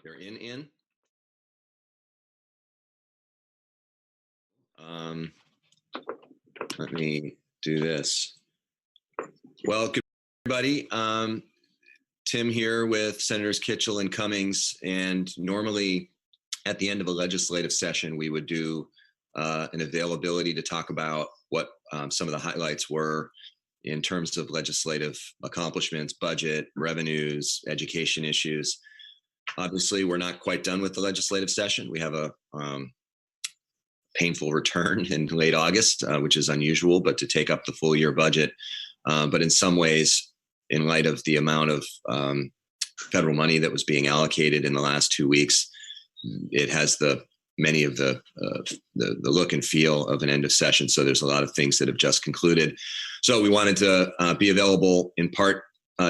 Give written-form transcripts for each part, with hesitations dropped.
They're in. Let me do this. Well, good everybody. Tim here with Senators Kitchel and Cummings, and normally at the end of a legislative session, we would do an availability to talk about what some of the highlights were in terms of legislative accomplishments, budget, revenues, education issues. Obviously, we're not quite done with the legislative session. We have a painful return in late August, which is unusual, but to take up the full year budget. But in some ways, in light of the amount of federal money that was being allocated in the last 2 weeks, it has many of the look and feel of an end of session. So there's a lot of things that have just concluded. So we wanted to be available in part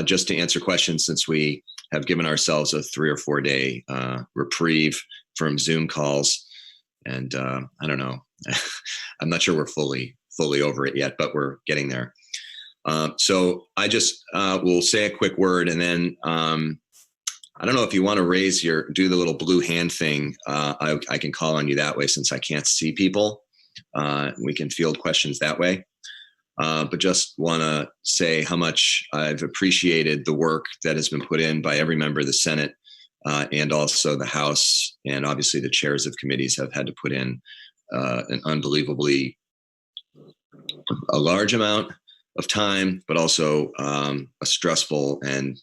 just to answer questions, since we have given ourselves a 3 or 4 day reprieve from Zoom calls. And I don't know, I'm not sure we're fully over it yet, but we're getting there. So I just will say a quick word, and then I don't know if you want to do the little blue hand thing. I can call on you that way, since I can't see people. We can field questions that way. But just want to say how much I've appreciated the work that has been put in by every member of the Senate, and also the House, and obviously the chairs of committees have had to put in an unbelievably a large amount of time, but also a stressful and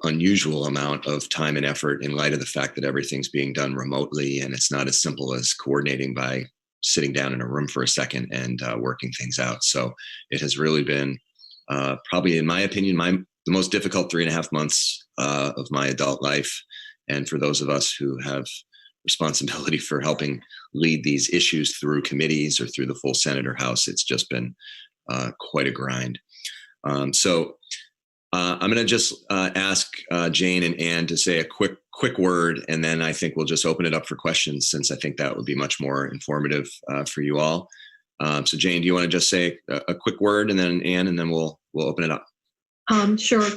unusual amount of time and effort in light of the fact that everything's being done remotely, and it's not as simple as coordinating by sitting down in a room for a second and working things out. So it has really been probably, in my opinion, the most difficult 3.5 months of my adult life. And for those of us who have responsibility for helping lead these issues through committees or through the full Senate or House, it's just been quite a grind. So I'm going to just ask Jane and Ann to say a quick word, and then I think we'll just open it up for questions, since I think that would be much more informative for you all. So Jane, do you want to just say a quick word, and then Ann, and then we'll open it up? Sure.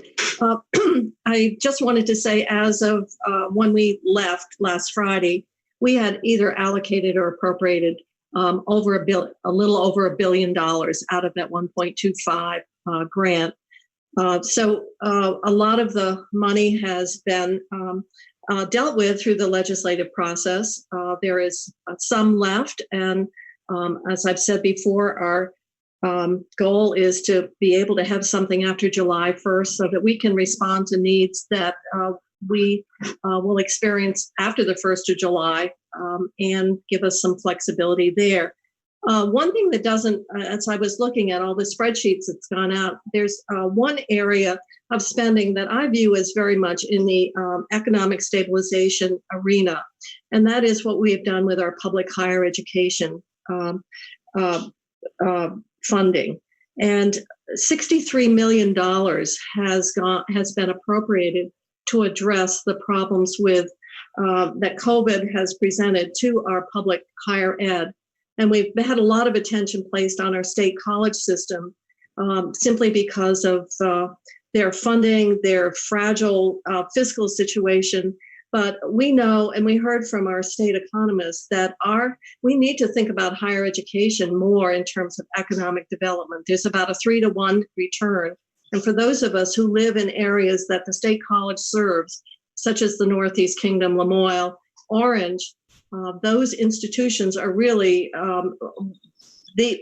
I just wanted to say, as of when we left last Friday, we had either allocated or appropriated a little over $1 billion out of that 1.25 grant. So a lot of the money has been dealt with through the legislative process. There is some left, and as I've said before, our goal is to be able to have something after July 1st so that we can respond to needs that we will experience after the 1st of July, and give us some flexibility there. One thing that doesn't, as I was looking at all the spreadsheets that's gone out, there's one area of spending that I view as very much in the economic stabilization arena, and that is what we have done with our public higher education funding. And $63 million has been appropriated to address the problems with that COVID has presented to our public higher ed. And we've had a lot of attention placed on our state college system, simply because of their funding, their fragile fiscal situation. But we know, and we heard from our state economists, that we need to think about higher education more in terms of economic development. There's about a 3-to-1 return. And for those of us who live in areas that the state college serves, such as the Northeast Kingdom, Lamoille, Orange, those institutions are really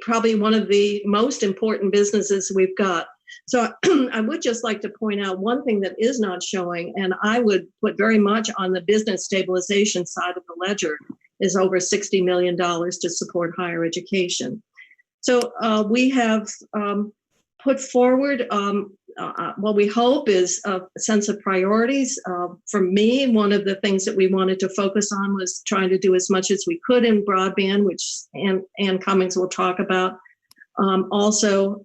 probably one of the most important businesses we've got. So I would just like to point out one thing that is not showing, and I would put very much on the business stabilization side of the ledger, is over $60 million to support higher education. So we have put forward what we hope is a sense of priorities. For me, one of the things that we wanted to focus on was trying to do as much as we could in broadband, which Ann Cummings will talk about. Also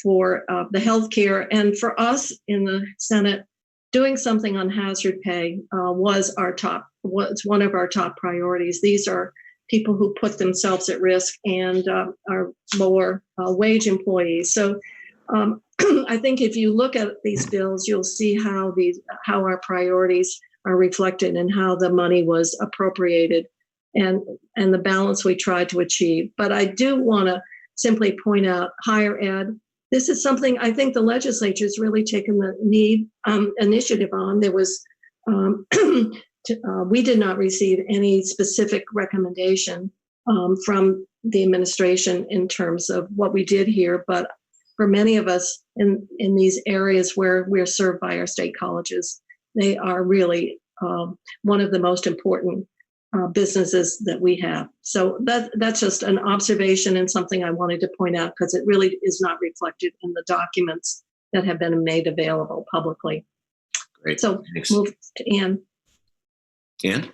for the healthcare, and for us in the Senate, doing something on hazard pay was one of our top priorities. These are people who put themselves at risk and are lower wage employees. So I think if you look at these bills, you'll see how our priorities are reflected in how the money was appropriated and the balance we tried to achieve. But I do want to simply point out higher ed. This is something I think the legislature has really taken the initiative on. There was we did not receive any specific recommendation from the administration in terms of what we did here, but for many of us in these areas where we're served by our state colleges, they are really one of the most important businesses that we have. So that's just an observation and something I wanted to point out because it really is not reflected in the documents that have been made available publicly. Great. So Thanks. move to Ann. Ann?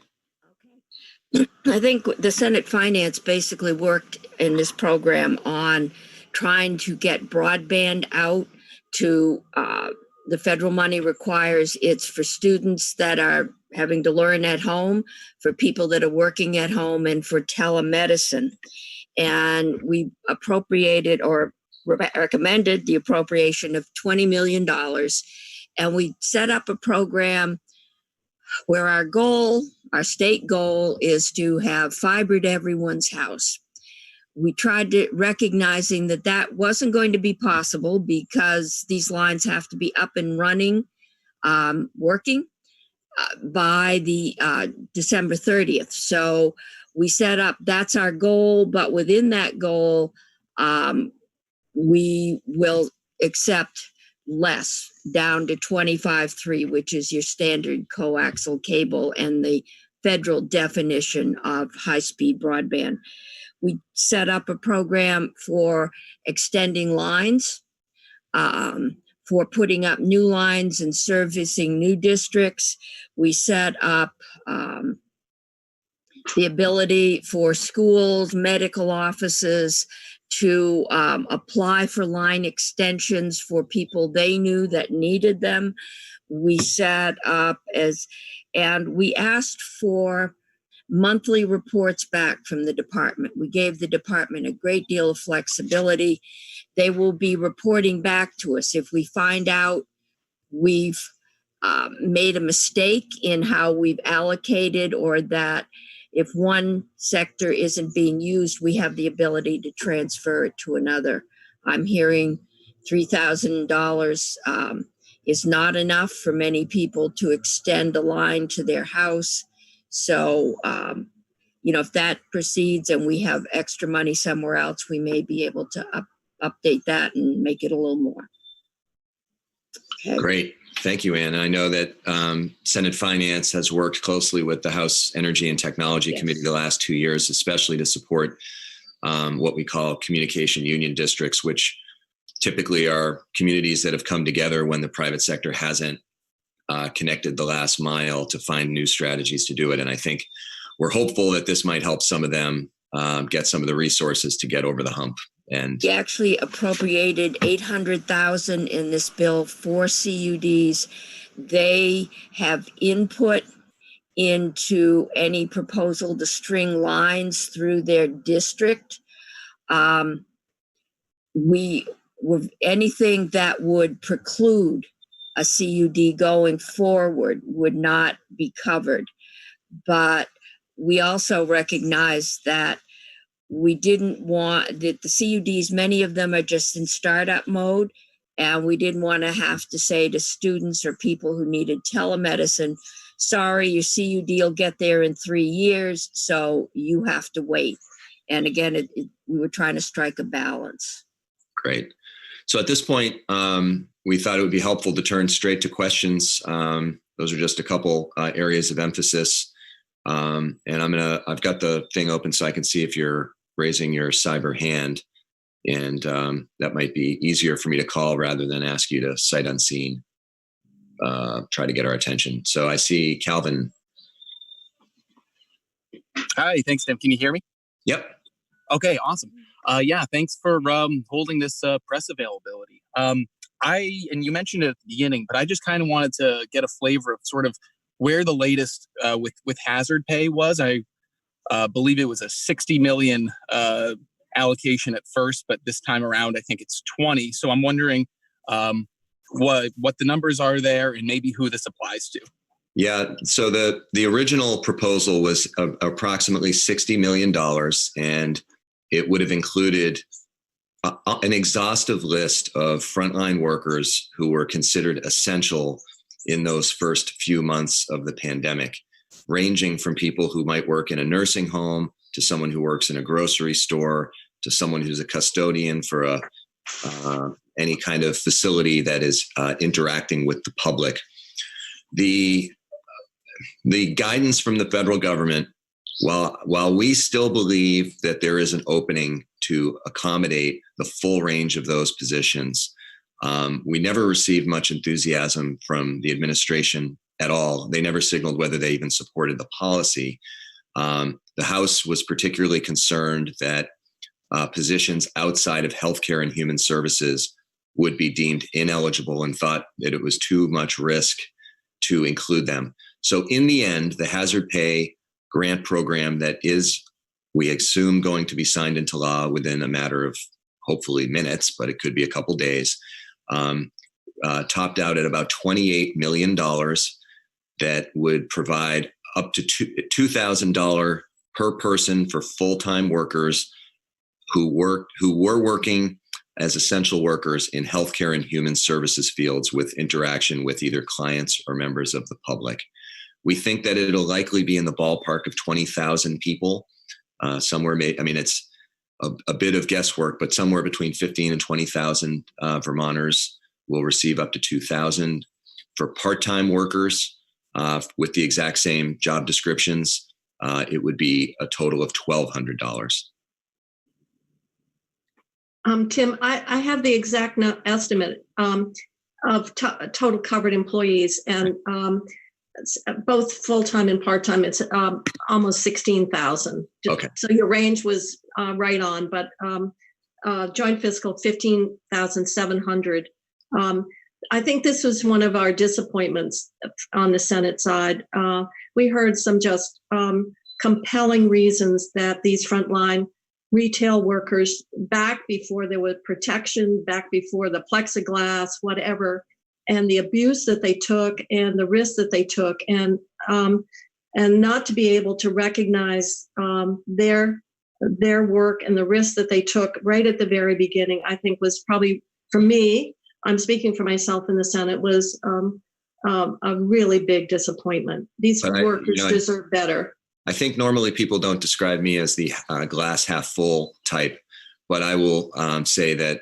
I think the Senate Finance basically worked in this program on trying to get broadband out to the federal money requires it's for students that are having to learn at home, for people that are working at home, and for telemedicine. And we appropriated or recommended the appropriation of $20 million. And we set up a program where our state goal is to have fiber to everyone's house. We tried to recognizing that wasn't going to be possible because these lines have to be up and running, working by the December 30th. So we set up, that's our goal, but within that goal, we will accept less, down to 25.3, which is your standard coaxial cable and the federal definition of high-speed broadband. We set up a program for extending lines, for putting up new lines and servicing new districts. We set up the ability for schools, medical offices to apply for line extensions for people they knew that needed them. We set up and we asked for monthly reports back from the department. We gave the department a great deal of flexibility. They will be reporting back to us if we find out we've made a mistake in how we've allocated, or that if one sector isn't being used, we have the ability to transfer it to another. I'm hearing $3,000 is not enough for many people to extend a line to their house. So, if that proceeds and we have extra money somewhere else, we may be able to update that and make it a little more. Okay. Great. Thank you, Ann. I know that Senate Finance has worked closely with the House Energy and Technology Committee the last 2 years, especially to support what we call communication union districts, which typically are communities that have come together when the private sector hasn't connected the last mile to find new strategies to do it. And I think we're hopeful that this might help some of them get some of the resources to get over the hump. And we actually appropriated $800,000 in this bill for CUDs. They have input into any proposal to string lines through their district. Anything that would preclude a CUD going forward would not be covered. But we also recognize that we didn't want that the CUDs, many of them are just in startup mode, and we didn't want to have to say to students or people who needed telemedicine, sorry, your CUD will get there in 3 years, so you have to wait. And again, we were trying to strike a balance. Great. So at this point, we thought it would be helpful to turn straight to questions. Those are just a couple areas of emphasis. And I've got the thing open so I can see if you're raising your cyber hand, and that might be easier for me to call rather than ask you to sight unseen, try to get our attention. So I see Calvin. Hi, thanks, Tim. Can you hear me? Yep. Okay, awesome. Thanks for holding this press availability. And you mentioned it at the beginning, but I just kind of wanted to get a flavor of sort of where the latest with hazard pay was. I believe it was a $60 million allocation at first, but this time around I think it's 20. So I'm wondering what the numbers are there and maybe who this applies to. Yeah. So the original proposal was approximately $60 million, and it would have included an exhaustive list of frontline workers who were considered essential in those first few months of the pandemic, ranging from people who might work in a nursing home to someone who works in a grocery store to someone who's a custodian for any kind of facility that is interacting with the public. The guidance from the federal government, while we still believe that there is an opening to accommodate the full range of those positions, we never received much enthusiasm from the administration at all. They never signaled whether they even supported the policy. The House was particularly concerned that positions outside of healthcare and human services would be deemed ineligible and thought that it was too much risk to include them. So in the end, the hazard pay grant program that is, we assume, going to be signed into law within a matter of hopefully minutes, but it could be a couple days, topped out at about $28 million that would provide up to $2,000 per person for full-time workers who were working as essential workers in healthcare and human services fields with interaction with either clients or members of the public. We think that it'll likely be in the ballpark of 20,000 people. It's a bit of guesswork, but somewhere between 15 and 20,000 Vermonters will receive up to 2,000. For part-time workers with the exact same job descriptions, it would be a total of $1,200. Tim, I have the exact estimate of total covered employees, and both full-time and part-time, it's almost 16,000. Okay. So your range was right on, but joint fiscal 15,700. I think this was one of our disappointments on the Senate side. We heard some just compelling reasons that these frontline retail workers, back before there was protection, back before the plexiglass, whatever, and the abuse that they took and the risk that they took, and not to be able to recognize their work and the risk that they took right at the very beginning, I think was probably, for me, I'm speaking for myself in the Senate, was a really big disappointment. These workers deserve better. I think normally people don't describe me as the glass half full type, but I will say that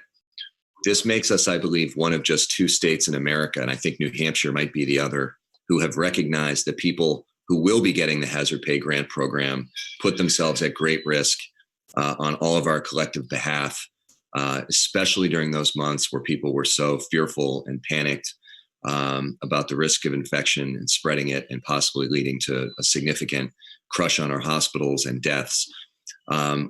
this makes us, I believe, one of just 2 states in America, and I think New Hampshire might be the other, who have recognized that people who will be getting the hazard pay grant program put themselves at great risk on all of our collective behalf, especially during those months where people were so fearful and panicked about the risk of infection and spreading it and possibly leading to a significant crush on our hospitals and deaths.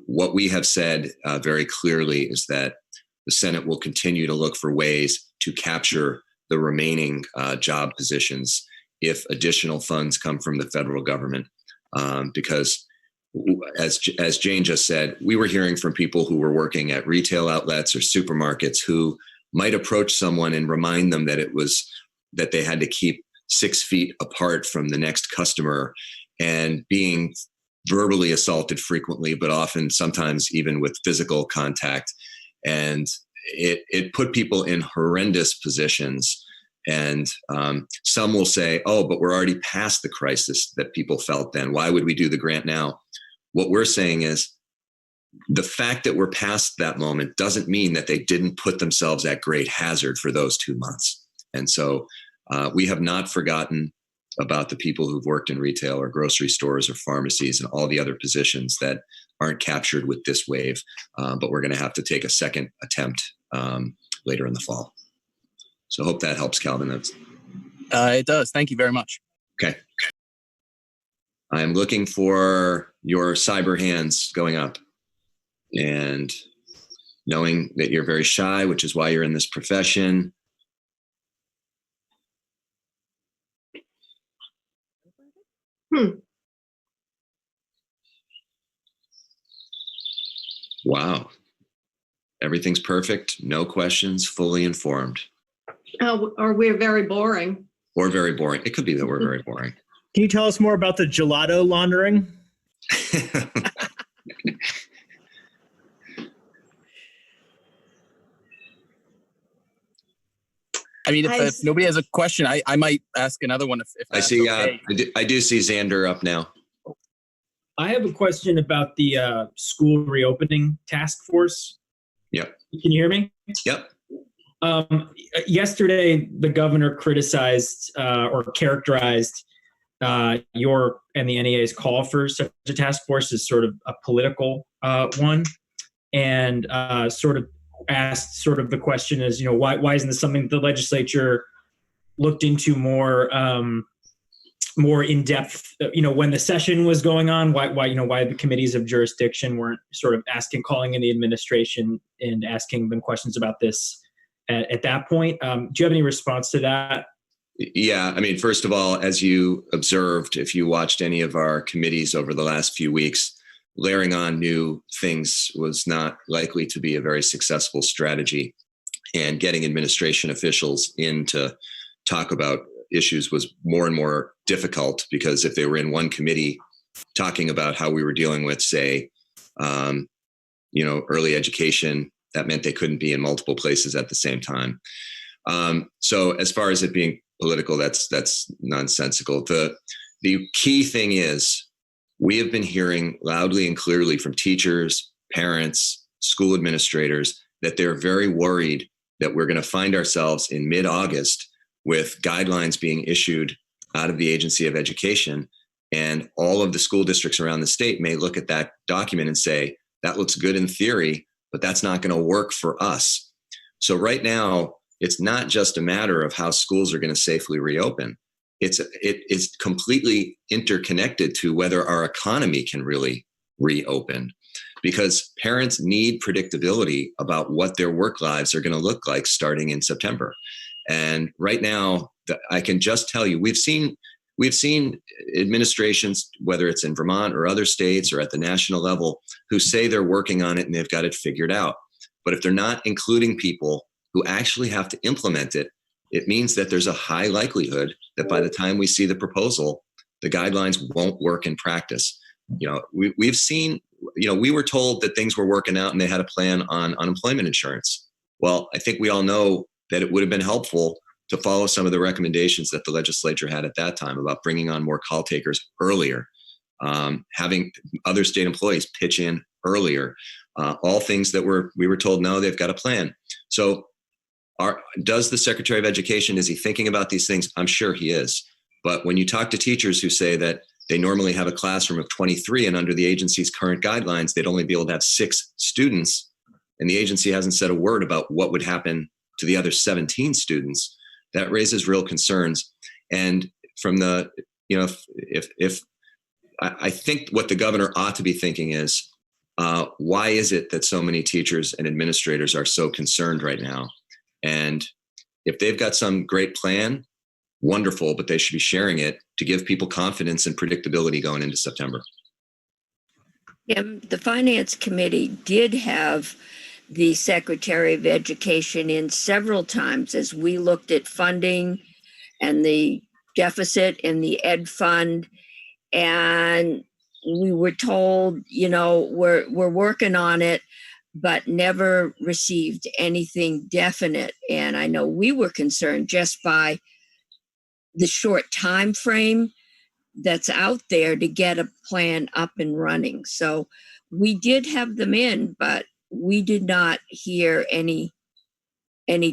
What we have said very clearly is that the Senate will continue to look for ways to capture the remaining job positions if additional funds come from the federal government. Because as Jane just said, we were hearing from people who were working at retail outlets or supermarkets who might approach someone and remind them that they had to keep 6 feet apart from the next customer, and being verbally assaulted frequently, but often sometimes even with physical contact. And it put people in horrendous positions. And some will say, oh, but we're already past the crisis that people felt then. Why would we do the grant now? What we're saying is the fact that we're past that moment doesn't mean that they didn't put themselves at great hazard for those 2 months. And so we have not forgotten about the people who've worked in retail or grocery stores or pharmacies and all the other positions that aren't captured with this wave. But we're going to have to take a second attempt later in the fall. So I hope that helps, Calvin. It does. Thank you very much. Okay. I'm looking for your cyber hands going up, and knowing that you're very shy, which is why you're in this profession. Wow. Everything's perfect. No questions. Fully informed. Or we're very boring. or very boring. It could be that we're very boring. Can you tell us more about the gelato laundering? I mean, if nobody has a question, I might ask another one if I that's see. okay. I do see Xander up now. I have a question about the school reopening task force. Yep. Can you hear me? Yep. Yesterday, the governor criticized or characterized your and the NEA's call for such a task force as sort of a political one, and sort of asked sort of the question is, why isn't this something that the legislature looked into more in depth, when the session was going on, why the committees of jurisdiction weren't sort of calling in the administration and asking them questions about this at that point. Do you have any response to that? Yeah. I mean, first of all, as you observed, if you watched any of our committees over the last few weeks, layering on new things was not likely to be a very successful strategy. And getting administration officials in to talk about issues was more and more difficult, because if they were in one committee talking about how we were dealing with, say, early education, that meant they couldn't be in multiple places at the same time. So as far as it being political, that's nonsensical. The key thing is, we have been hearing loudly and clearly from teachers, parents, school administrators that they're very worried that we're going to find ourselves in mid-August with guidelines being issued out of the Agency of Education. And all of the school districts around the state may look at that document and say, that looks good in theory, but that's not going to work for us. So right now, it's not just a matter of how schools are going to safely reopen. It is completely interconnected to whether our economy can really reopen, because parents need predictability about what their work lives are going to look like starting in September. And right now, I can just tell you, we've seen administrations, whether it's in Vermont or other states or at the national level, who say they're working on it and they've got it figured out. But if they're not including people who actually have to implement it, it means that there's a high likelihood that by the time we see the proposal, the guidelines won't work in practice. We've seen, we were told that things were working out and they had a plan on unemployment insurance. Well, I think we all know that it would have been helpful to follow some of the recommendations that the legislature had at that time about bringing on more call takers earlier, having other state employees pitch in earlier, all things that we were told, no, they've got a plan. So does the Secretary of Education, is he thinking about these things? I'm sure he is. But when you talk to teachers who say that they normally have a classroom of 23 and under the agency's current guidelines, they'd only be able to have 6 students, and the agency hasn't said a word about what would happen to the other 17 students, that raises real concerns. And from the, if I think what the governor ought to be thinking is, why is it that so many teachers and administrators are so concerned right now? And if they've got some great plan, wonderful, but they should be sharing it to give people confidence and predictability going into September. Yeah, the Finance Committee did have the Secretary of Education in several times as we looked at funding and the deficit in the Ed Fund. And we were told, we're working on it, but never received anything definite. And I know we were concerned just by the short time frame that's out there to get a plan up and running. So we did have them in, but we did not hear any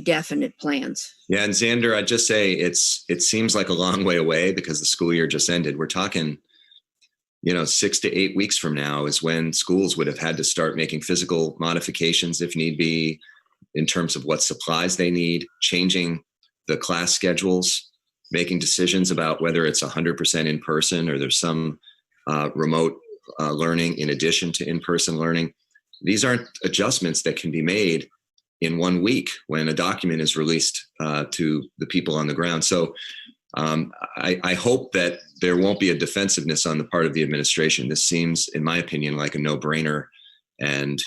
definite plans. Yeah, and Xander, I'd just say it seems like a long way away because the school year just ended. We're talking 6 to 8 weeks from now is when schools would have had to start making physical modifications if need be, in terms of what supplies they need, changing the class schedules, making decisions about whether it's 100% in person or there's some remote learning in addition to in-person learning. These aren't adjustments that can be made in 1 week when a document is released to the people on the ground. So I hope that there won't be a defensiveness on the part of the administration. This seems, in my opinion, like a no-brainer. And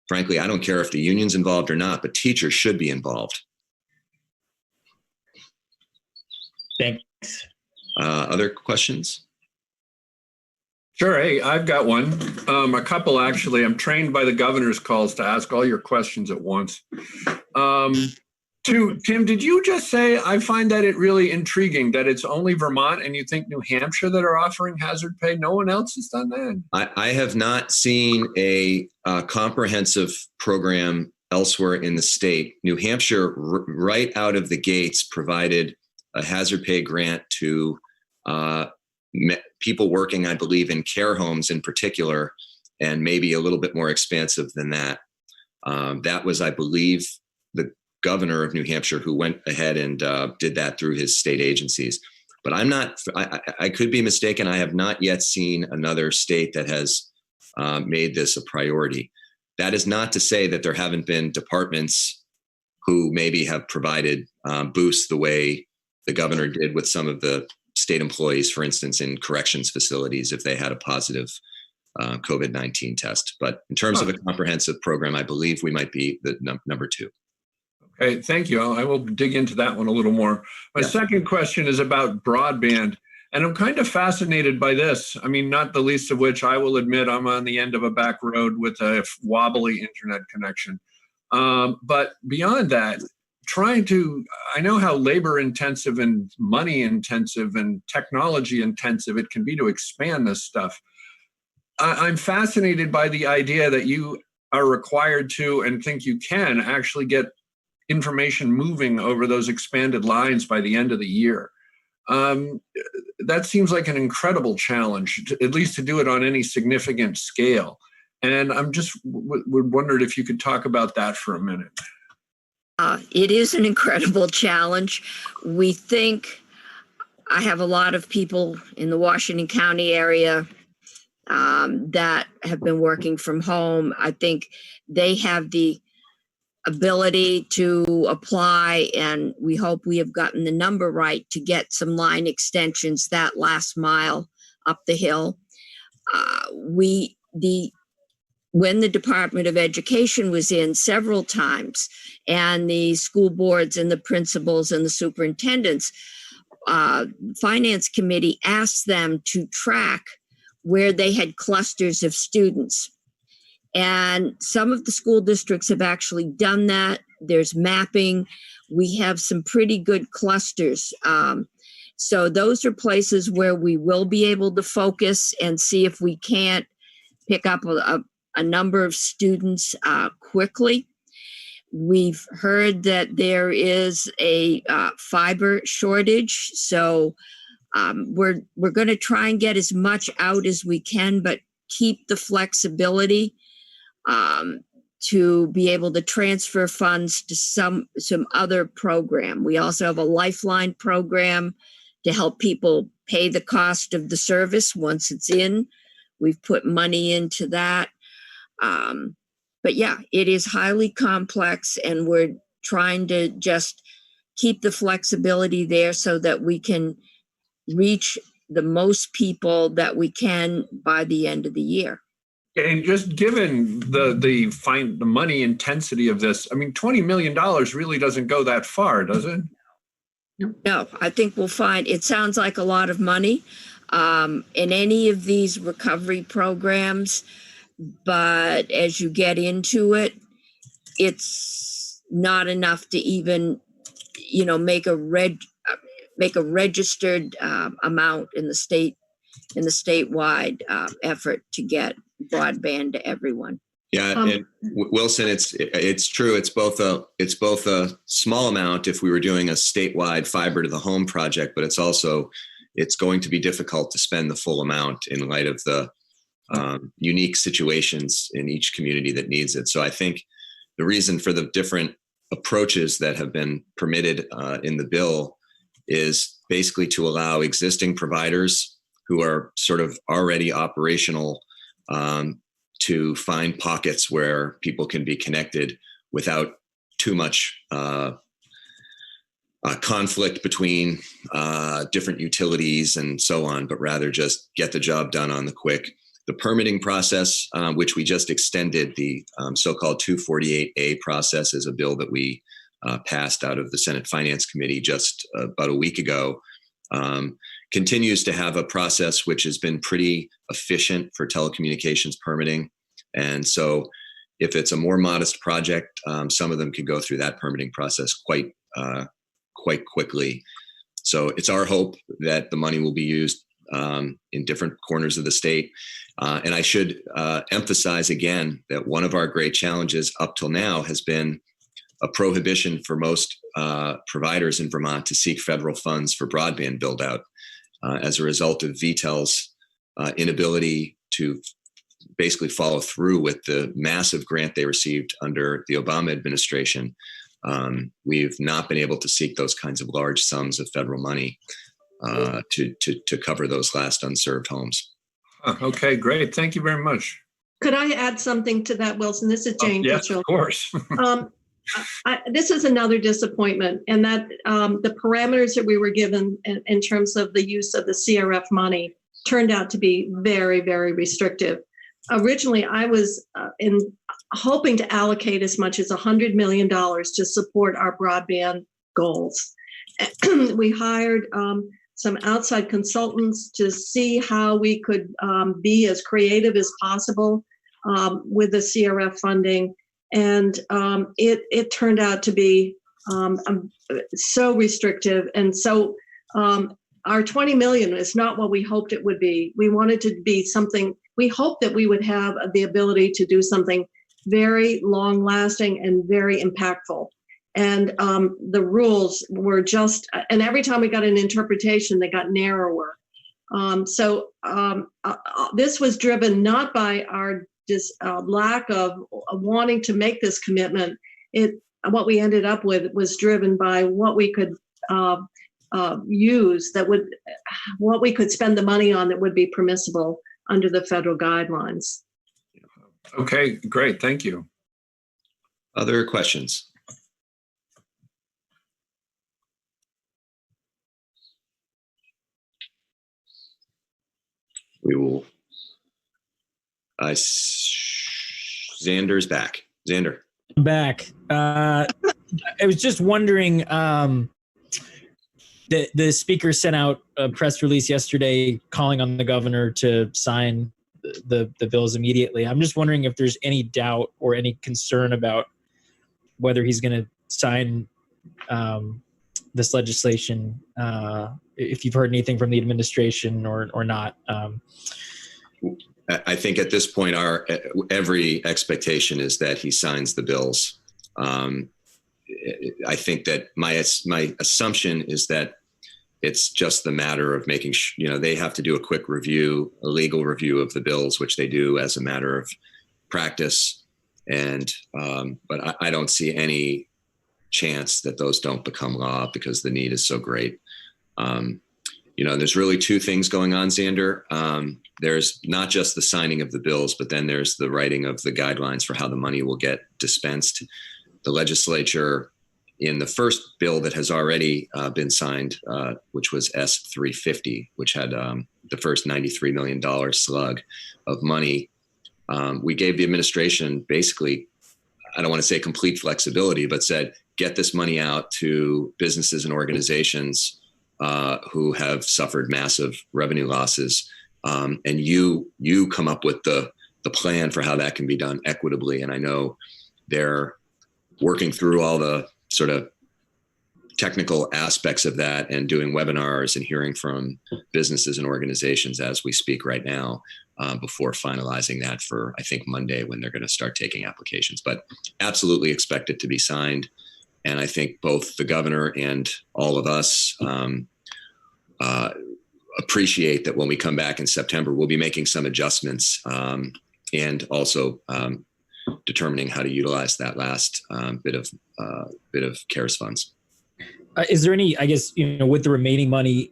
frankly, I don't care if the union's involved or not, but teachers should be involved. Thanks. Other questions? Sure. Hey, I've got one. A couple, actually. I'm trained by the governor's calls to ask all your questions at once. Tim, did you just say, I find that it really intriguing that it's only Vermont and you think New Hampshire that are offering hazard pay? No one else has done that? I have not seen a comprehensive program elsewhere in the state. New Hampshire, right out of the gates, provided a hazard pay grant to people working, I believe, in care homes in particular, and maybe a little bit more expansive than that. That was, I believe, the governor of New Hampshire who went ahead and did that through his state agencies. But I could be mistaken. I have not yet seen another state that has made this a priority. That is not to say that there haven't been departments who maybe have provided boosts the way the governor did with some of the state employees, for instance, in corrections facilities, if they had a positive COVID-19 test. But in terms of a comprehensive program, I believe we might be the number two. Okay, thank you. I will dig into that one a little more. My second question is about broadband, and I'm kind of fascinated by this. I mean, not the least of which I will admit I'm on the end of a back road with a wobbly internet connection. But beyond that, I know how labor intensive and money intensive and technology intensive it can be to expand this stuff. I'm fascinated by the idea that you are required to and think you can actually get information moving over those expanded lines by the end of the year. That seems like an incredible challenge, at least to do it on any significant scale. And I'm just wondered if you could talk about that for a minute. It is an incredible challenge. We think, I have a lot of people in the Washington County area that have been working from home. I think they have the ability to apply, and we hope we have gotten the number right to get some line extensions that last mile up the hill. When the Department of Education was in several times, and the school boards and the principals and the superintendents, Finance Committee asked them to track where they had clusters of students. And some of the school districts have actually done that. There's mapping. We have some pretty good clusters. So those are places where we will be able to focus and see if we can't pick up a number of students quickly. We've heard that there is a fiber shortage. So we're going to try and get as much out as we can, but keep the flexibility to be able to transfer funds to some other program. We also have a Lifeline program to help people pay the cost of the service once it's in. We've put money into that. But yeah, it is highly complex, and we're trying to just keep the flexibility there so that we can reach the most people that we can by the end of the year. And just given the money intensity of this, I mean, $20 million really doesn't go that far, does it? No, I think we'll find, it sounds like a lot of money in any of these recovery programs, but as you get into it, it's not enough to even, make a registered amount in the statewide effort to get broadband to everyone. Yeah, and Wilson, it's true. It's both a small amount if we were doing a statewide fiber to the home project, but it's going to be difficult to spend the full amount in light of the unique situations in each community that needs it. So I think the reason for the different approaches that have been permitted in the bill is basically to allow existing providers who are sort of already operational to find pockets where people can be connected without too much conflict between different utilities and so on, but rather just get the job done on the quick. The permitting process, which we just extended, the so-called 248A process, is a bill that we passed out of the Senate Finance Committee just about a week ago. continues to have a process which has been pretty efficient for telecommunications permitting. And so if it's a more modest project, some of them can go through that permitting process quite quickly. So it's our hope that the money will be used in different corners of the state. And I should emphasize again that one of our great challenges up till now has been a prohibition for most providers in Vermont to seek federal funds for broadband build out as a result of VTEL's inability to basically follow through with the massive grant they received under the Obama administration. We've not been able to seek those kinds of large sums of federal money to cover those last unserved homes. Okay, great. Thank you very much. Could I add something to that, Wilson? This is Jane Yes, Kitchel. of course. This is another disappointment, and that the parameters that we were given in terms of the use of the CRF money turned out to be very, very restrictive. Originally, I was hoping to allocate as much as $100 million to support our broadband goals. We hired some outside consultants to see how we could be as creative as possible with the CRF funding. And it turned out to be so restrictive. And so our 20 million is not what we hoped it would be. We wanted to be something, we hoped that we would have the ability to do something very long lasting and very impactful. And the rules were just, and every time we got an interpretation, they got narrower. So this was driven not by our lack of wanting to make this commitment. What we ended up with was driven by what we could use what we could spend the money on that would be permissible under the federal guidelines. Okay, great. Thank you. Other questions? We will. Xander's back. Xander. I'm back. I was just wondering, the speaker sent out a press release yesterday calling on the governor to sign the bills immediately. I'm just wondering if there's any doubt or any concern about whether he's going to sign this legislation, if you've heard anything from the administration or not. I think at this point, every expectation is that he signs the bills. I think that my assumption is that it's just the matter of making sure, they have to do a quick review, a legal review of the bills, which they do as a matter of practice. And but I don't see any chance that those don't become law because the need is so great. There's really two things going on, Xander. There's not just the signing of the bills, but then there's the writing of the guidelines for how the money will get dispensed. The legislature, in the first bill that has already been signed, which was S-350, which had the first $93 million slug of money, we gave the administration basically, I don't want to say complete flexibility, but said, get this money out to businesses and organizations who have suffered massive revenue losses. And you come up with the plan for how that can be done equitably. And I know they're working through all the sort of technical aspects of that and doing webinars and hearing from businesses and organizations as we speak right now before finalizing that for, I think, Monday when they're going to start taking applications. But absolutely expect it to be signed. And I think both the governor and all of us appreciate that when we come back in September, we'll be making some adjustments and also determining how to utilize that last bit of CARES funds. Is there any, I guess, with the remaining money,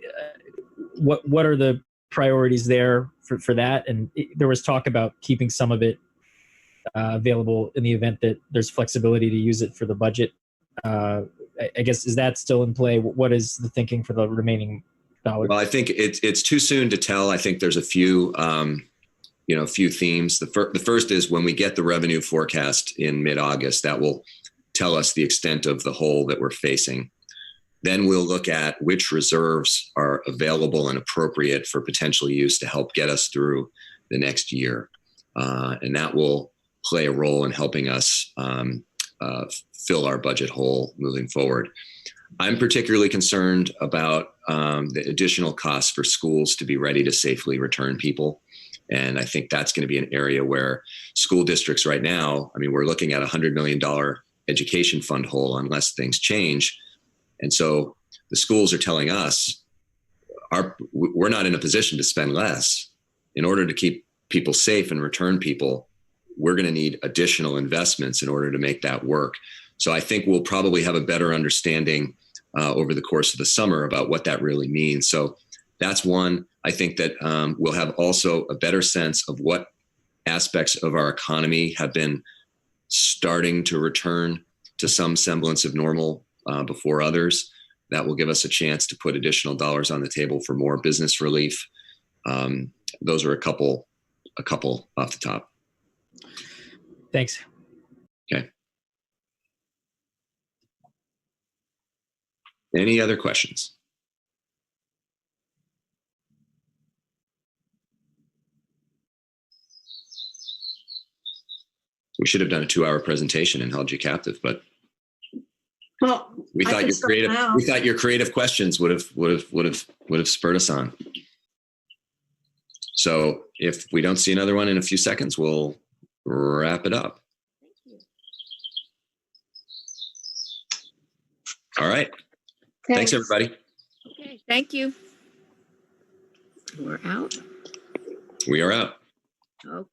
what are the priorities there for that? And there was talk about keeping some of it available in the event that there's flexibility to use it for the budget. I guess, is that still in play? What is the thinking for the remaining dollars? Well, I think it's too soon to tell. I think there's a few themes. The first is when we get the revenue forecast in mid-August, that will tell us the extent of the hole that we're facing. Then we'll look at which reserves are available and appropriate for potential use to help get us through the next year. And that will play a role in helping us fill our budget hole moving forward. I'm particularly concerned about the additional costs for schools to be ready to safely return people. And I think that's going to be an area where school districts right now, I mean, we're looking at a $100 million education fund hole unless things change. And so the schools are telling us we're not in a position to spend less. In order to keep people safe and return people, we're going to need additional investments in order to make that work. So I think we'll probably have a better understanding over the course of the summer about what that really means. So that's one. I think that we'll have also a better sense of what aspects of our economy have been starting to return to some semblance of normal before others. That will give us a chance to put additional dollars on the table for more business relief. Those are a couple off the top. Thanks. Okay. Any other questions? We should have done a 2-hour presentation and held you captive, but Well, we thought your creative questions would have spurred us on. So if we don't see another one in a few seconds, we'll wrap it up. All right. Thanks everybody. Okay, thank you. We're out. We are out. Okay.